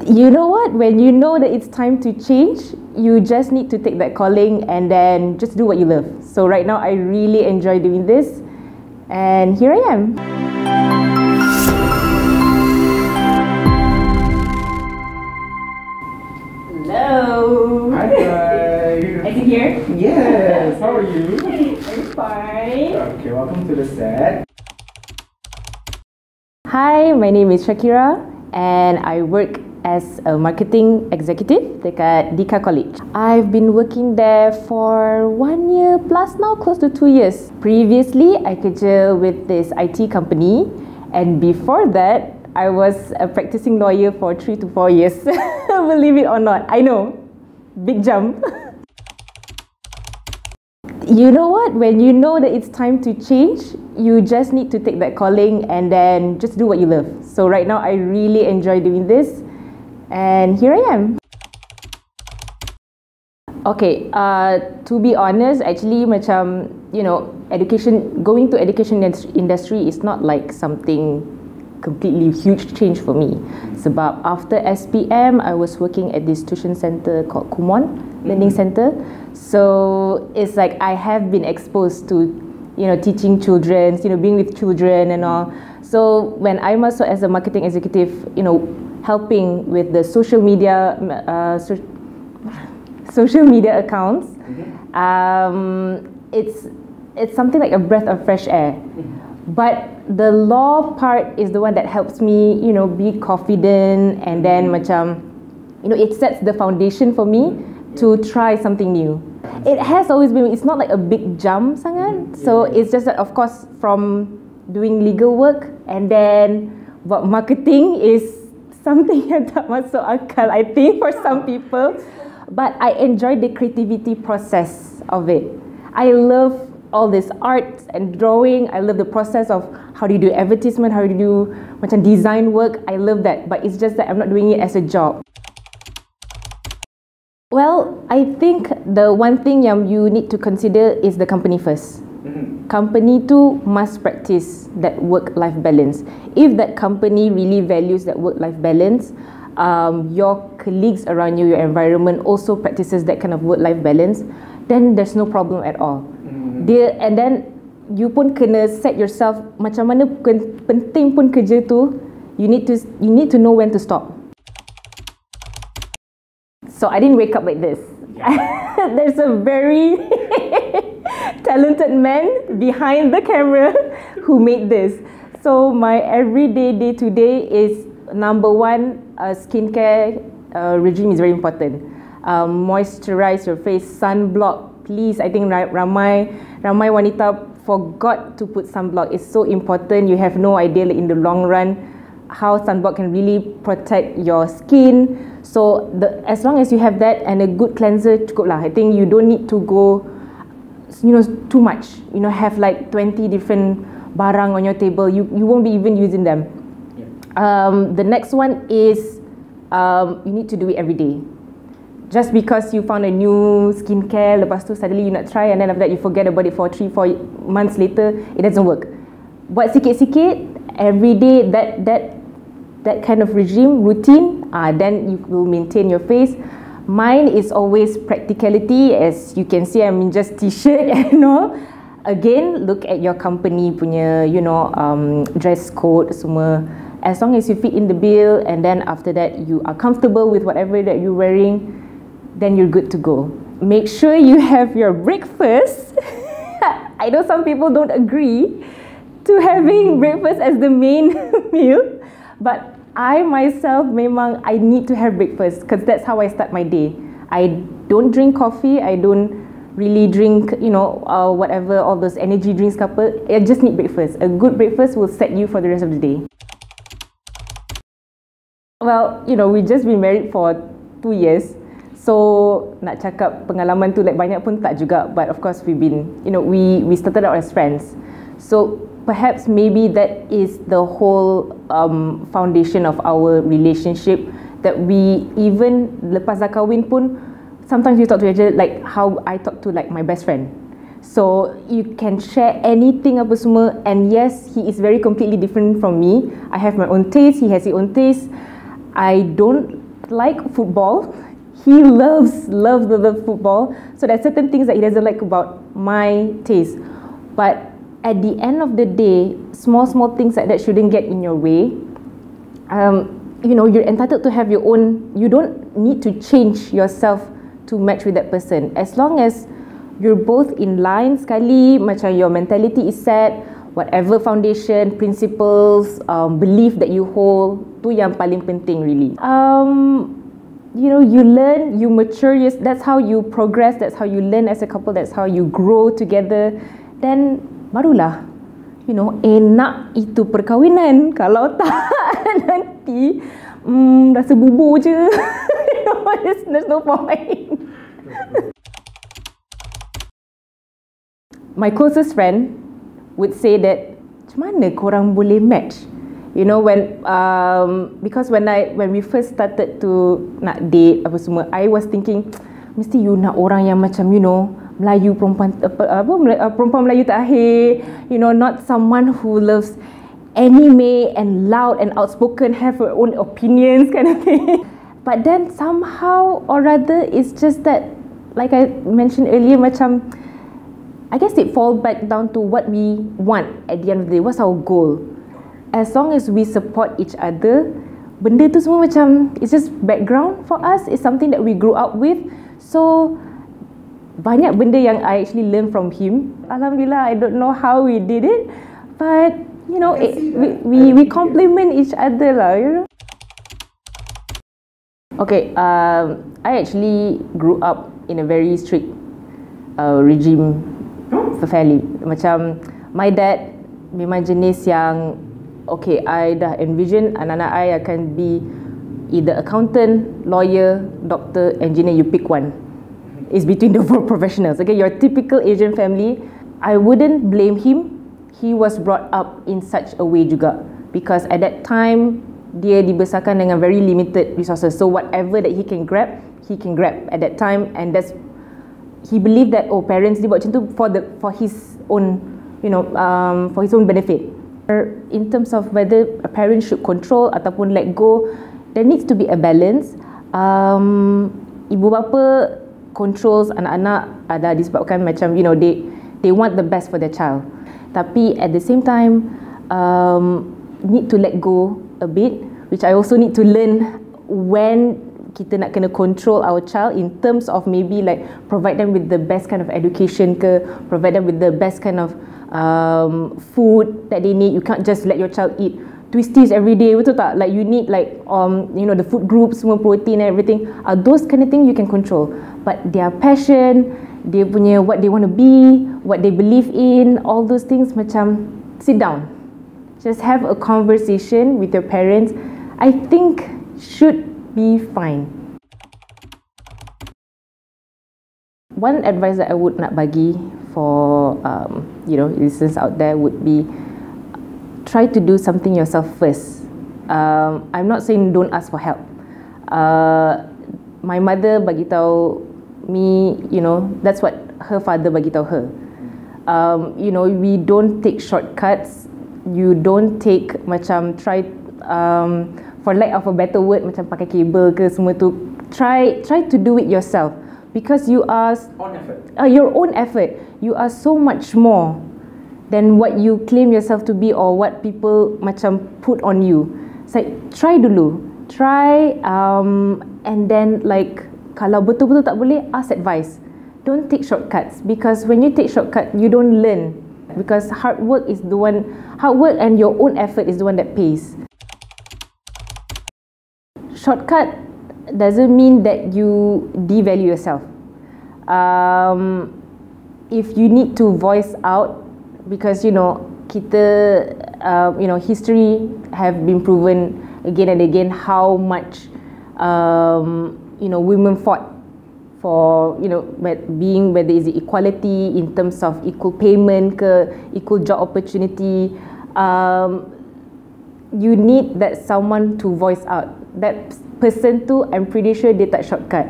You know what? When you know that it's time to change, you just need to take that calling and then just do what you love. So right now, I really enjoy doing this, and here I am. Hello. Hi guys. I can hear. Yes. How are you? I'm fine. Okay, welcome to the set. Hi, my name is Syakira, and I work as a marketing executive dekat DIKA College. I've been working there for 1 year plus now, close to 2 years. Previously, I kerja with this IT company, and before that, I was a practicing lawyer for 3 to 4 years. Believe it or not, I know, big jump. You know what? When you know that it's time to change, you just need to take that calling and then just do what you love. So right now, I really enjoy doing this, and here I am. Okay, to be honest, actually macam, going to education industry is not like something completely huge change for me. Sebab after SPM, I was working at this tuition center called Kumon Learning Center. So it's like I have been exposed to, teaching children, being with children and all. So when I was as a marketing executive, helping with the social media accounts, it's something like a breath of fresh air. But the law part is the one that helps me, be confident, and then macam, it sets the foundation for me to try something new. It has always been, it's not like a big jump sangat. So it's just that, of course, from doing legal work and then marketing is something yang tak masuk akal, I think, for some people. But I enjoy the creativity process of it. I love all this art and drawing. I love the process of how do you do advertisement, how do you do macam design work. I love that, but it's just that I'm not doing it as a job. Well, I think the one thing you need to consider is the company first. Company too must practice that work-life balance. If that company really values that work-life balance, your colleagues around you, your environment also practices that kind of work-life balance, then there's no problem at all. And then you pun kena set yourself macam mana penting pun kerja tu, you need to know when to stop. So I didn't wake up like this. There's a very talented man behind the camera who made this. So my everyday day-to-day is number one, skincare regime is very important. Moisturize your face, sunblock. Please, I think ramai wanita forgot to put sunblock. It's so important. You have no idea in the long run how sunblock can really protect your skin. So as long as you have that and a good cleanser, cukup lah. I think you don't need to go, too much. Have like 20 different barang on your table. You won't be even using them. The next one is you need to do it every day. Just because you found a new skincare, lepas tu suddenly you not try, and then after that you forget about it for 3-4 months later, it doesn't work. Buat sikit-sikit, every day, that kind of regime, routine, then you will maintain your face. Mine is always practicality. As you can see, I'm in just t-shirt and all. Again, look at your company punya, dress code semua. As long as you fit in the bill, and then after that you are comfortable with whatever that you're wearing, then you're good to go. Make sure you have your breakfast. I know some people don't agree to having breakfast as the main meal, but I myself, I need to have breakfast because that's how I start my day. I don't drink coffee. I don't really drink, whatever, all those energy drinks. I just need breakfast. A good breakfast will set you for the rest of the day. Well, we just been married for 2 years. So, nak cakap pengalaman tu like banyak pun tak juga. But of course, we've been, we started out as friends. So, perhaps maybe that is the whole foundation of our relationship, that we even lepas dah kahwin pun, sometimes we talk to each other like how I talk to like my best friend. So you can share anything apa semua, and yes, he is very completely different from me. I have my own taste, he has his own taste. I don't like football. He loves football. So there's certain things that he doesn't like about my taste. But at the end of the day, small things like that shouldn't get in your way. You're entitled to have your own. You don't need to change yourself to match with that person. As long as you're both in line sekali, macam your mentality is set, whatever foundation, principles, belief that you hold, tu yang paling penting really. You learn, you mature, yes, that's how you progress, that's how you learn as a couple, that's how you grow together. Then barulah, enak itu perkahwinan. Kalau tak, nanti rasa bubur je. There's no point. My closest friend would say that, macam mana korang boleh match? Because when we first started to nak date apa semua, I was thinking, mesti you nak orang yang macam Melayu, perempuan Melayu terakhir, not someone who loves anime and loud and outspoken, have her own opinions kind of thing. But then somehow or rather, it's just that, like I mentioned earlier, macam I guess it falls back down to what we want at the end of the day. What's our goal? As long as we support each other, benda tu semua macam, it's just background for us. It's something that we grew up with. So banyak benda yang I actually learned from him. Alhamdulillah, I don't know how we did it, but we complement each other lah. Okay, I actually grew up in a very strict regime for family. Macam my dad memang jenis yang, okay, I dah envision anak-anak I akan be either accountant, lawyer, doctor, engineer, you pick one. It's between the four professionals. Okay, your typical Asian family. I wouldn't blame him. He was brought up in such a way juga, because at that time dia dibesarkan dengan very limited resources. So whatever that he can grab at that time, and that's, he believed that parents dia buat macam tu for his own, for his own benefit. In terms of whether a parent should control ataupun let go, there needs to be a balance. Ibu bapa controls anak-anak ada disebabkan macam they want the best for their child. Tapi at the same time, need to let go a bit, which I also need to learn when kita nak kena control our child in terms of maybe like provide them with the best kind of education ke, provide them with the best kind of food that they need. You can't just let your child eat twisties every day, betul tak? Like you need like the food groups, semua protein and everything. Those kind of thing you can control. But their passion, dia punya what they want to be, what they believe in, all those things, macam sit down, just have a conversation with your parents. I think should be fine. One advice that I would nak bagi for listeners out there would be, try to do something yourself first. I'm not saying don't ask for help. My mother bagi tahu me, that's what her father bagi tahu her. We don't take shortcuts. You don't take macam try, for lack of a better word, macam pakai kabel ke semua tu. Try to do it yourself, because you are your own effort. You are so much more than what you claim yourself to be or what people macam put on you. It's like, try dulu. Try, and then like, kalau betul-betul tak boleh, ask advice. Don't take shortcuts, because when you take shortcut, you don't learn. Because hard work and your own effort is the one that pays. Shortcut doesn't mean that you devalue yourself. If you need to voice out, because kita, history have been proven again and again how much women fought for being, whether it's equality in terms of equal payment ke, equal job opportunity. You need that someone to voice out. That person tu, I'm pretty sure dia tak shortcut.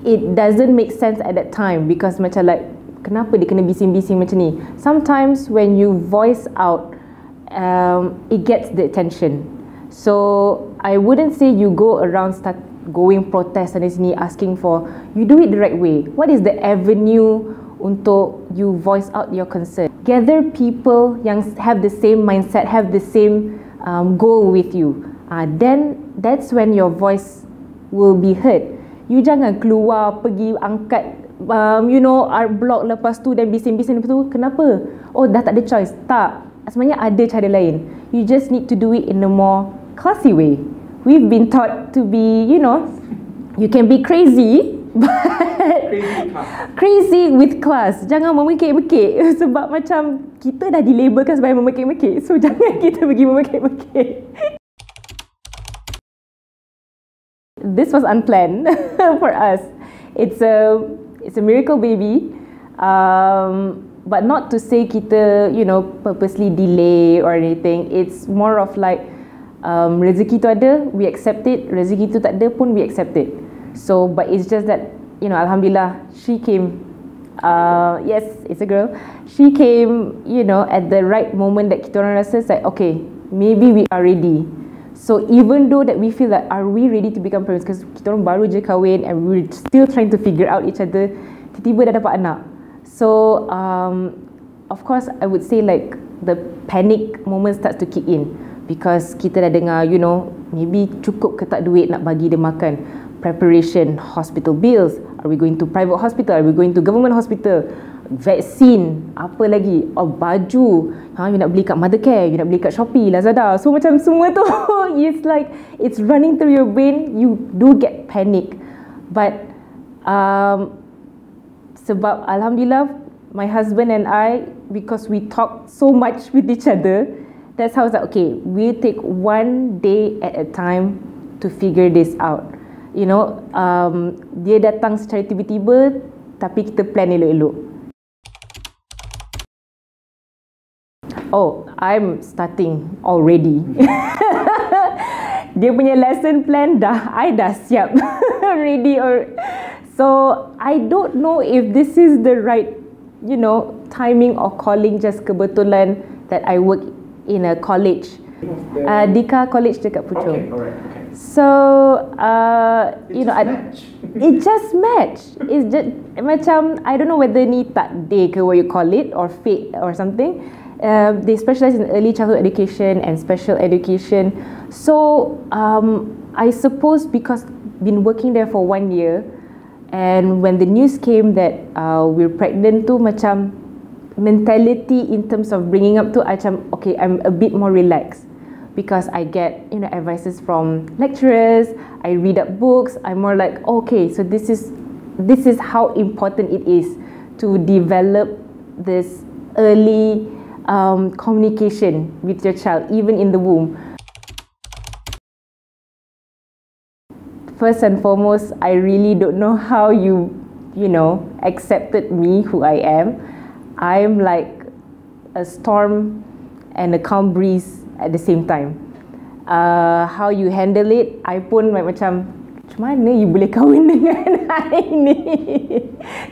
It doesn't make sense at that time, because macam like, kenapa dia kena bising-bising macam ni? Sometimes when you voice out, it gets the attention. So I wouldn't say you go around going protest sana sini asking for, you do it the right way. What is the avenue untuk you voice out your concern? Gather people yang have the same mindset, have the same goal with you. Then that's when your voice will be heard. You jangan keluar pergi angkat art block, lepas tu dan bising-bising, lepas tu kenapa? Oh, dah tak ada choice. Tak, sebenarnya ada cara lain. You just need to do it in a more classy way. We've been taught to be, you can be crazy, but crazy with class. Jangan memekik-mekik sebab macam kita dah dilabelkan sebagai memekik-mekik. So jangan kita pergi memekik-mekik. This was unplanned for us. It's a miracle baby, but not to say kita purposely delay or anything. It's more of like rezeki tu ada, we accept it. Rezeki tu tak ada pun, we accept it. So, but it's just that alhamdulillah, she came. Yes, it's a girl. She came, at the right moment that kita orang rasa like, okay, maybe we are ready. So even though that we feel like, are we ready to become parents? Because kita orang baru je kahwin and we're still trying to figure out each other. Tiba-tiba dah dapat anak. So of course I would say like the panic moment starts to kick in, because kita dah dengar, maybe cukup ke tak duit nak bagi dia makan. Preparation, hospital bills. Are we going to private hospital? Are we going to government hospital? Vaksin, apa lagi? Oh, baju. You nak beli kat Mothercare, you nak beli kat Shopee, Lazada. So macam semua tu, it's like it's running through your brain. You do get panic. But sebab alhamdulillah, my husband and I, because we talk so much with each other, that's how it's like, okay, we'll take one day at a time to figure this out. Dia datang secara tiba-tiba, tapi kita plan elok-elok. Oh, I'm starting already. Dia punya lesson plan I dah siap. Ready so I don't know if this is the right, timing or calling. Just kebetulan that I work in a college. DIKA college dekat Puchong. Okay, alright, okay. So, it just matched. It's just macam, I don't know whether ni takdir ke what you call it, or fate or something. They specialize in early childhood education and special education. So I suppose because been working there for 1 year, and when the news came that we're pregnant tu, macam mentality in terms of bringing up tu, macam okay, I'm a bit more relaxed, because I get advices from lecturers, I read up books. I'm more like, okay, so this is how important it is to develop this early communication with your child, even in the womb. First and foremost, I really don't know how you accepted me who I am. I'm like a storm and a calm breeze at the same time. How you handle it, I pun macam mana you boleh kahwin dengan I ni?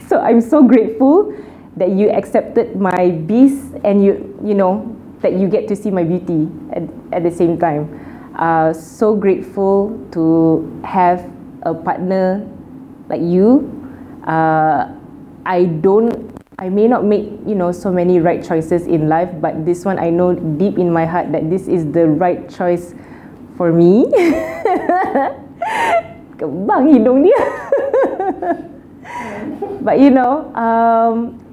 So I'm so grateful that you accepted my beast, and that you get to see my beauty at the same time. So grateful to have a partner like you. I may not make so many right choices in life, but this one I know deep in my heart that this is the right choice for me. Kebang hidung dia. But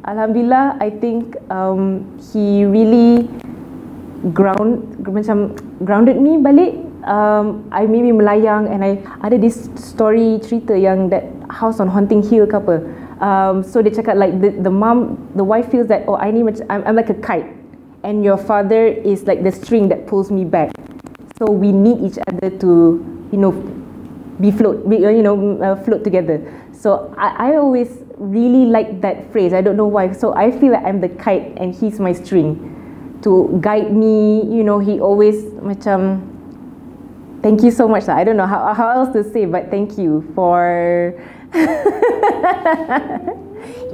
alhamdulillah, I think he really grounded me balik. I maybe melayang, and I ada this story cerita yang that house on Haunting Hill ke apa. So dia cakap like the wife feels that, oh, I'm like a kite, and your father is like the string that pulls me back. So we need each other to float together. So I always really like that phrase. I don't know why. So I feel like I'm the kite and he's my string to guide me. He always macam, thank you so much. I don't know how else to say, but thank you for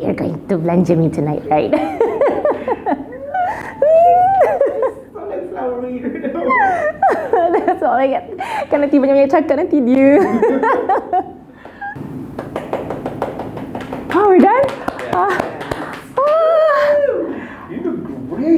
you're going to belanja me tonight, right? Solid flowery. That's all I get. Kan nanti banyak-banyak cakap nanti dia. Oh, we're done? You look great.